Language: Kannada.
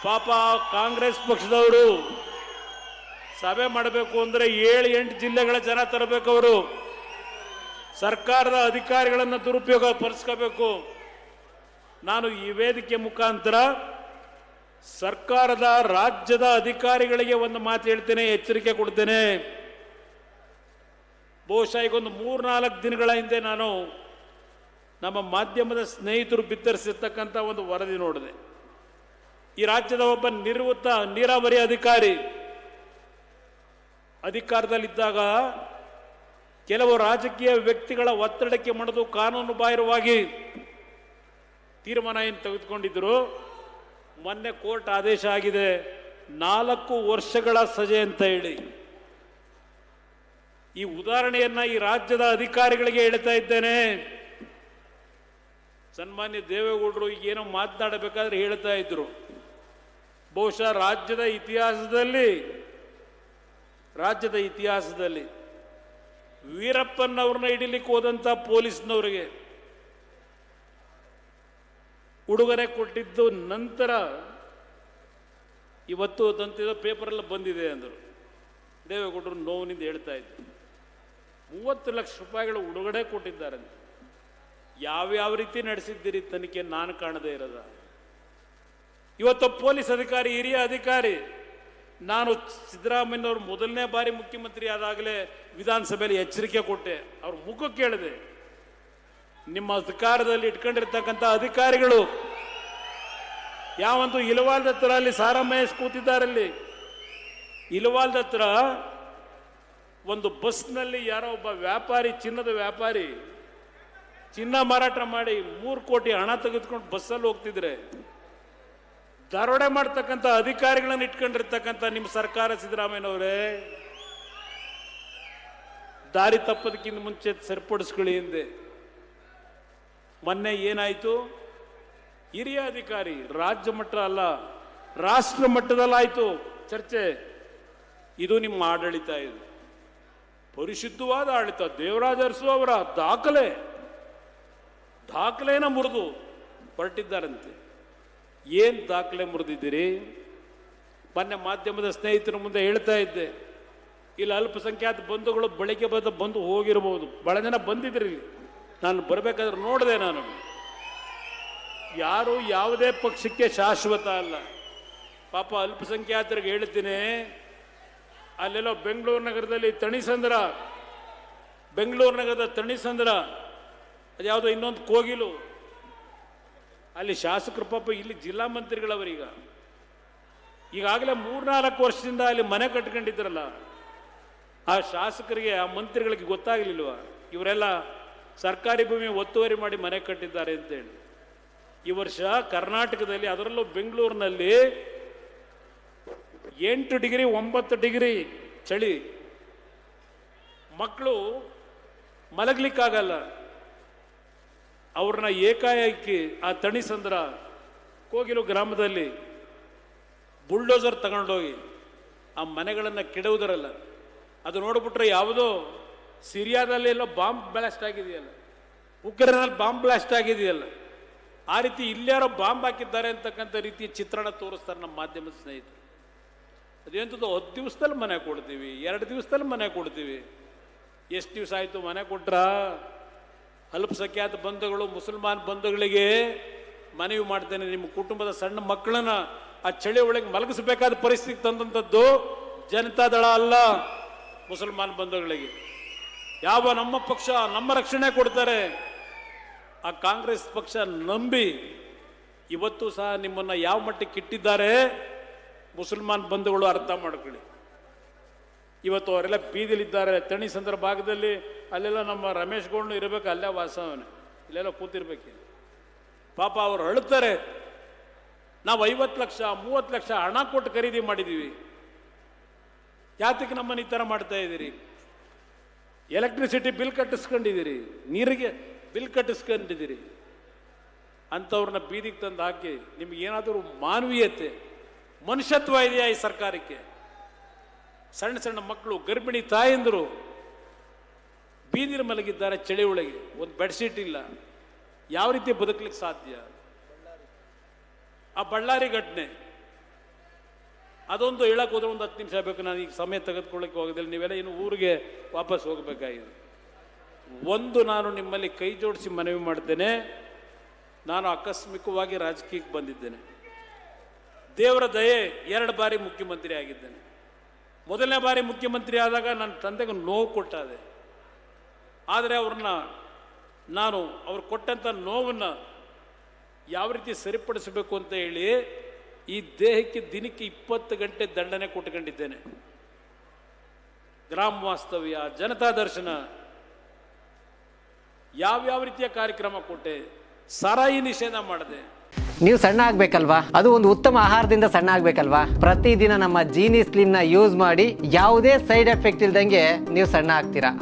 ಪಾಪ ಕಾಂಗ್ರೆಸ್ ಪಕ್ಷದವರು ಸಭೆ ಮಾಡಬೇಕು ಅಂದ್ರೆ 7-8 ಜಿಲ್ಲೆಗಳ ಜನ ತರಬೇಕು. ಅವರು ಸರ್ಕಾರದ ಅಧಿಕಾರಿಗಳನ್ನು ದುರುಪಯೋಗ ಪಡಿಸ್ಕೋಬೇಕು. ನಾನು ಈ ವೇದಿಕೆ ಮುಖಾಂತರ ಸರ್ಕಾರದ ರಾಜ್ಯದ ಅಧಿಕಾರಿಗಳಿಗೆ ಒಂದು ಮಾತು ಹೇಳ್ತೇನೆ, ಎಚ್ಚರಿಕೆ ಕೊಡ್ತೇನೆ. ಬಹುಶಃ ಈಗ ಒಂದು 3-4 ದಿನಗಳ ಹಿಂದೆ ನಾನು ನಮ್ಮ ಮಾಧ್ಯಮದ ಸ್ನೇಹಿತರು ಬಿತ್ತರಿಸಿರ್ತಕ್ಕಂಥ ಒಂದು ವರದಿ ನೋಡಿದೆ. ಈ ರಾಜ್ಯದ ಒಬ್ಬ ನಿವೃತ್ತ ನೀರಾವರಿ ಅಧಿಕಾರದಲ್ಲಿದ್ದಾಗ ಕೆಲವು ರಾಜಕೀಯ ವ್ಯಕ್ತಿಗಳ ಒತ್ತಡಕ್ಕೆ ಮಣಿದು ಕಾನೂನು ಬಾಹಿರವಾಗಿ ತೀರ್ಮಾನ ಏನು ತೆಗೆದುಕೊಂಡಿದ್ರು. ಮೊನ್ನೆ ಕೋರ್ಟ್ ಆದೇಶ ಆಗಿದೆ 4 ವರ್ಷಗಳ ಸಜೆ ಅಂತ ಹೇಳಿ. ಈ ಉದಾಹರಣೆಯನ್ನ ಈ ರಾಜ್ಯದ ಅಧಿಕಾರಿಗಳಿಗೆ ಹೇಳ್ತಾ ಇದ್ದೇನೆ. ಸನ್ಮಾನ್ಯ ದೇವೇಗೌಡರು ಈಗೇನೋ ಮಾತನಾಡಬೇಕಾದ್ರೆ ಹೇಳ್ತಾ ಇದ್ರು, ಬಹುಶಃ ರಾಜ್ಯದ ಇತಿಹಾಸದಲ್ಲಿ ವೀರಪ್ಪನವ್ರನ್ನ ಹಿಡಿಲಿಕ್ಕೆ ಹೋದಂತ ಪೊಲೀಸ್ನವರಿಗೆ ಉಡುಗೊರೆ ಕೊಟ್ಟಿದ್ದು ನಂತರ ಇವತ್ತು ತಂತಿದ ಪೇಪರೆಲ್ಲ ಬಂದಿದೆ ಅಂದರು. ದೇವೇಗೌಡರು ನೋವಿನಿಂದ ಹೇಳ್ತಾ ಇದ್ರು 30 ಲಕ್ಷ ರೂಪಾಯಿಗಳ ಉಡುಗೊರೆ ಕೊಟ್ಟಿದ್ದಾರೆ. ಯಾವ್ಯಾವ ರೀತಿ ನಡೆಸಿದ್ದೀರಿ ತನಿಖೆ ನಾನು ಕಾಣದೇ ಇರೋದ. ಇವತ್ತು ಪೊಲೀಸ್ ಅಧಿಕಾರಿ, ಹಿರಿಯ ಅಧಿಕಾರಿ, ನಾನು ಸಿದ್ದರಾಮಯ್ಯನವರು ಮೊದಲನೇ ಬಾರಿ ಮುಖ್ಯಮಂತ್ರಿ ಆದಾಗಲೇ ವಿಧಾನಸಭೆಯಲ್ಲಿ ಎಚ್ಚರಿಕೆ ಕೊಟ್ಟೆ. ಅವ್ರ ಮುಖಕ್ಕೆ ಕೇಳಿದೆ, ನಿಮ್ಮ ಅಧಿಕಾರದಲ್ಲಿ ಇಟ್ಕೊಂಡಿರ್ತಕ್ಕಂಥ ಅಧಿಕಾರಿಗಳು ಯಾವಂತೂ ಇಲವಾಲ್ದ ಹತ್ರ ಅಲ್ಲಿ ಸಾರಾಮಹೇಶ್ ಕೂತಿದ್ದಾರಲ್ಲಿ, ಇಲವಾಲ್ದ ಹತ್ರ ಒಂದು ಬಸ್ನಲ್ಲಿ ಯಾರೋ ಒಬ್ಬ ವ್ಯಾಪಾರಿ, ಚಿನ್ನದ ವ್ಯಾಪಾರಿ ಚಿನ್ನ ಮಾರಾಟ ಮಾಡಿ 3 ಕೋಟಿ ಹಣ ತೆಗೆದುಕೊಂಡು ಬಸ್ಸಲ್ಲಿ ಹೋಗ್ತಿದ್ರೆ ದರೋಡೆ ಮಾಡ್ತಕ್ಕಂಥ ಅಧಿಕಾರಿಗಳನ್ನು ಇಟ್ಕೊಂಡಿರ್ತಕ್ಕಂಥ ನಿಮ್ಮ ಸರ್ಕಾರ ಸಿದ್ದರಾಮಯ್ಯನವರೇ, ದಾರಿ ತಪ್ಪದಕ್ಕಿಂತ ಮುಂಚೆ ಸರಿಪಡಿಸ್ಕೊಳ್ಳಿ ಹಿಂದೆ. ಮೊನ್ನೆ ಏನಾಯ್ತು? ಹಿರಿಯ ಅಧಿಕಾರಿ, ರಾಜ್ಯ ಮಟ್ಟ ಅಲ್ಲ ರಾಷ್ಟ್ರ ಮಟ್ಟದಲ್ಲಾಯ್ತು ಚರ್ಚೆ. ಇದು ನಿಮ್ಮ ಆಡಳಿತ, ಇದು ಪರಿಶುದ್ಧವಾದ ಆಡಳಿತ. ದೇವರಾಜ ಅರಸು ಅವರ ದಾಖಲೆನ ಮುರಿದು ಹೊರಟಿದ್ದಾರಂತೆ. ಏನ್ ದಾಖಲೆ ಮುರಿದಿದ್ದೀರಿ? ಮೊನ್ನೆ ಮಾಧ್ಯಮದ ಸ್ನೇಹಿತರ ಮುಂದೆ ಹೇಳ್ತಾ ಇದ್ದೆ, ಇಲ್ಲಿ ಅಲ್ಪಸಂಖ್ಯಾತ ಬಂಧುಗಳು ಬೆಳಿಗ್ಗೆ ಬಂದು ಹೋಗಿರಬಹುದು, ಬಹಳ ಜನ ಬಂದಿದ್ರಿ. ನಾನು ಬರಬೇಕಾದ್ರೆ ನೋಡಿದೆ. ನಾನು ಯಾರು ಯಾವುದೇ ಪಕ್ಷಕ್ಕೆ ಶಾಶ್ವತ ಅಲ್ಲ. ಪಾಪ ಅಲ್ಪಸಂಖ್ಯಾತರಿಗೆ ಹೇಳ್ತೀನಿ, ಅಲ್ಲೆಲ್ಲೋ ಬೆಂಗಳೂರು ನಗರದಲ್ಲಿ ಬೆಂಗಳೂರು ನಗರದ ತಣಿಸಂದ್ರ, ಅದ್ಯಾವುದೋ ಇನ್ನೊಂದು ಕೋಗಿಲು, ಅಲ್ಲಿ ಶಾಸಕರು ಪಾಪ ಇಲ್ಲಿ ಜಿಲ್ಲಾ ಮಂತ್ರಿಗಳವರೀಗ ಈಗಾಗಲೇ 3-4 ವರ್ಷದಿಂದ ಅಲ್ಲಿ ಮನೆ ಕಟ್ಕೊಂಡಿದ್ರಲ್ಲ, ಆ ಶಾಸಕರಿಗೆ, ಆ ಮಂತ್ರಿಗಳಿಗೆ ಗೊತ್ತಾಗಲಿಲ್ವ ಇವರೆಲ್ಲ ಸರ್ಕಾರಿ ಭೂಮಿ ಒತ್ತುವರಿ ಮಾಡಿ ಮನೆ ಕಟ್ಟಿದ್ದಾರೆ ಅಂತೇಳಿ. ಈ ವರ್ಷ ಕರ್ನಾಟಕದಲ್ಲಿ, ಅದರಲ್ಲೂ ಬೆಂಗಳೂರಿನಲ್ಲಿ 8 ಡಿಗ್ರಿ 9 ಡಿಗ್ರಿ ಚಳಿ, ಮಕ್ಕಳು ಮಲಗಲಿಕ್ಕಾಗಲ್ಲ. ಅವ್ರನ್ನ ಏಕಾಏಕಿ ಆ ತಣಿಸಂದ್ರ ಕೋಗಿಲು ಗ್ರಾಮದಲ್ಲಿ ಬುಲ್ಡೋಸರ್ ತಗೊಂಡೋಗಿ ಆ ಮನೆಗಳನ್ನು ಕೆಡವುದರಲ್ಲ, ಅದು ನೋಡ್ಬಿಟ್ರೆ ಯಾವುದೋ ಸಿರಿಯಾದಲ್ಲಿ ಎಲ್ಲೋ ಬಾಂಬ್ ಬ್ಲಾಸ್ಟ್ ಆಗಿದೆಯಲ್ಲ, ಉಕ್ರೇನಲ್ಲಿ ಬಾಂಬ್ ಬ್ಲಾಸ್ಟ್ ಆಗಿದೆಯಲ್ಲ, ಆ ರೀತಿ ಇಲ್ಲಾರೋ ಬಾಂಬ್ ಹಾಕಿದ್ದಾರೆ ಅಂತಕ್ಕಂಥ ರೀತಿಯ ಚಿತ್ರಣ ತೋರಿಸ್ತಾರೆ ನಮ್ಮ ಮಾಧ್ಯಮದ ಸ್ನೇಹಿತರು. ಅದೇಂಥದ್ದು 10 ದಿವಸದಲ್ಲಿ ಮನೆ ಕೊಡ್ತೀವಿ, 2 ದಿವಸದಲ್ಲಿ ಮನೆ ಕೊಡ್ತೀವಿ. ಎಷ್ಟು ದಿವಸ ಆಯಿತು ಮನೆ ಕೊಟ್ರ? ಅಲ್ಪಸಂಖ್ಯಾತ ಬಂಧುಗಳು, ಮುಸಲ್ಮಾನ್ ಬಂಧುಗಳಿಗೆ ಮನವಿ ಮಾಡ್ತೇನೆ, ನಿಮ್ಮ ಕುಟುಂಬದ ಸಣ್ಣ ಮಕ್ಕಳನ್ನ ಆ ಚಳಿ ಒಳಗೆ ಮಲಗಿಸಬೇಕಾದ ಪರಿಸ್ಥಿತಿ ತಂದಂಥದ್ದು ಜನತಾದಳ ಅಲ್ಲ. ಮುಸಲ್ಮಾನ್ ಬಂಧುಗಳಿಗೆ ಯಾವ ನಮ್ಮ ಪಕ್ಷ ನಮ್ಮ ರಕ್ಷಣೆ ಕೊಡ್ತಾರೆ, ಆ ಕಾಂಗ್ರೆಸ್ ಪಕ್ಷ ನಂಬಿ ಇವತ್ತು ಸಹ ನಿಮ್ಮನ್ನ ಯಾವ ಮಟ್ಟಕ್ಕೆ ಇಟ್ಟಿದ್ದಾರೆ ಮುಸಲ್ಮಾನ್ ಬಂಧುಗಳು ಅರ್ಥ ಮಾಡ್ಕೊಳ್ಳಿ. ಇವತ್ತು ಅವರೆಲ್ಲ ಬೀದಿಲಿದ್ದಾರೆ. ತಣಿಸಂದ್ರ ಭಾಗದಲ್ಲಿ ಅಲ್ಲೆಲ್ಲ ನಮ್ಮ ರಮೇಶ್ ಗೌಡ್ನು ಇರಬೇಕು, ಅಲ್ಲೇ ವಾಸವನೇ, ಇಲ್ಲೆಲ್ಲ ಕೂತಿರ್ಬೇಕು. ಪಾಪ ಅವ್ರು ಅಳುತ್ತಾರೆ, ನಾವು 50 ಲಕ್ಷ 30 ಲಕ್ಷ ಹಣ ಕೊಟ್ಟು ಖರೀದಿ ಮಾಡಿದ್ದೀವಿ, ಯಾತಕ್ಕೆ ನಮ್ಮನ್ನು ಈ ಥರ ಮಾಡ್ತಾ ಇದ್ದೀರಿ? ಎಲೆಕ್ಟ್ರಿಸಿಟಿ ಬಿಲ್ ಕಟ್ಟಿಸ್ಕೊಂಡಿದ್ದೀರಿ, ನೀರಿಗೆ ಬಿಲ್ ಕಟ್ಟಿಸ್ಕೊಂಡಿದ್ದೀರಿ ಅಂಥವ್ರನ್ನ ಬೀದಿಗೆ ತಂದು ಹಾಕಿ ನಿಮ್ಗೆ ಏನಾದರೂ ಮಾನವೀಯತೆ, ಮನುಷ್ಯತ್ವ ಇದೆಯಾ ಈ ಸರ್ಕಾರಕ್ಕೆ? ಸಣ್ಣ ಸಣ್ಣ ಮಕ್ಕಳು, ಗರ್ಭಿಣಿ ತಾಯಂದರು ಬೀದಿರ ಮಲಗಿದ್ದಾರೆ ಚಳಿ ಒಳಗೆ, ಒಂದು ಬೆಡ್ಶೀಟ್ ಇಲ್ಲ. ಯಾವ ರೀತಿ ಬದುಕಲಿಕ್ಕೆ ಸಾಧ್ಯ? ಆ ಬಳ್ಳಾರಿ ಘಟನೆ ಅದೊಂದು ಹೇಳಕ್ಕೆ ಹೋದ್ರೆ ಒಂದು 10 ನಿಮಿಷ ಬೇಕು. ನಾನು ಈಗ ಸಮಯ ತೆಗೆದುಕೊಳ್ಳಕ್ಕೆ ಹೋಗೋದಿಲ್ಲ, ನೀವೆಲ್ಲ ಇನ್ನು ಊರಿಗೆ ವಾಪಸ್ ಹೋಗಬೇಕಾಗಿದೆ. ಒಂದು ನಾನು ನಿಮ್ಮಲ್ಲಿ ಕೈ ಜೋಡಿಸಿ ಮನವಿ ಮಾಡ್ತೇನೆ, ನಾನು ಆಕಸ್ಮಿಕವಾಗಿ ರಾಜಕೀಯಕ್ಕೆ ಬಂದಿದ್ದೇನೆ. ದೇವರ ದಯೆ 2 ಬಾರಿ ಮುಖ್ಯಮಂತ್ರಿ ಆಗಿದ್ದೇನೆ. ಮೊದಲನೇ ಬಾರಿ ಮುಖ್ಯಮಂತ್ರಿ ಆದಾಗ ನನ್ನ ತಂದೆಗೆ ನೋವು ಕೊಟ್ಟಾದೆ. ಆದರೆ ನಾನು ಅವ್ರು ಕೊಟ್ಟಂಥ ನೋವನ್ನು ಯಾವ ರೀತಿ ಸರಿಪಡಿಸಬೇಕು ಅಂತ ಹೇಳಿ ಈ ದೇಹಕ್ಕೆ ದಿನಕ್ಕೆ 20 ಗಂಟೆ ದಂಡನೆ ಕೊಟ್ಕೊಂಡಿದ್ದೇನೆ. ಗ್ರಾಮ ವಾಸ್ತವ್ಯ, ಜನತಾ ದರ್ಶನ, ಯಾವ್ಯಾವ ರೀತಿಯ ಕಾರ್ಯಕ್ರಮ ಕೊಟ್ಟೆ, ಸಾರಾಯಿ ನಿಷೇಧ ಮಾಡಿದೆ. ನೀವು ಸಣ್ಣ ಆಗ್ಬೇಕಲ್ವಾ? ಅದು ಒಂದು ಉತ್ತಮ ಆಹಾರದಿಂದ ಸಣ್ಣ ಆಗ್ಬೇಕಲ್ವಾ? ಪ್ರತಿದಿನ ನಮ್ಮ ಜೀನಿ ಸ್ಲಿಮ್ನ ಯೂಸ್ ಮಾಡಿ ಯಾವುದೇ ಸೈಡ್ ಎಫೆಕ್ಟ್ ಇಲ್ದಂಗೆ ನೀವು ಸಣ್ಣ ಆಗ್ತೀರಾ.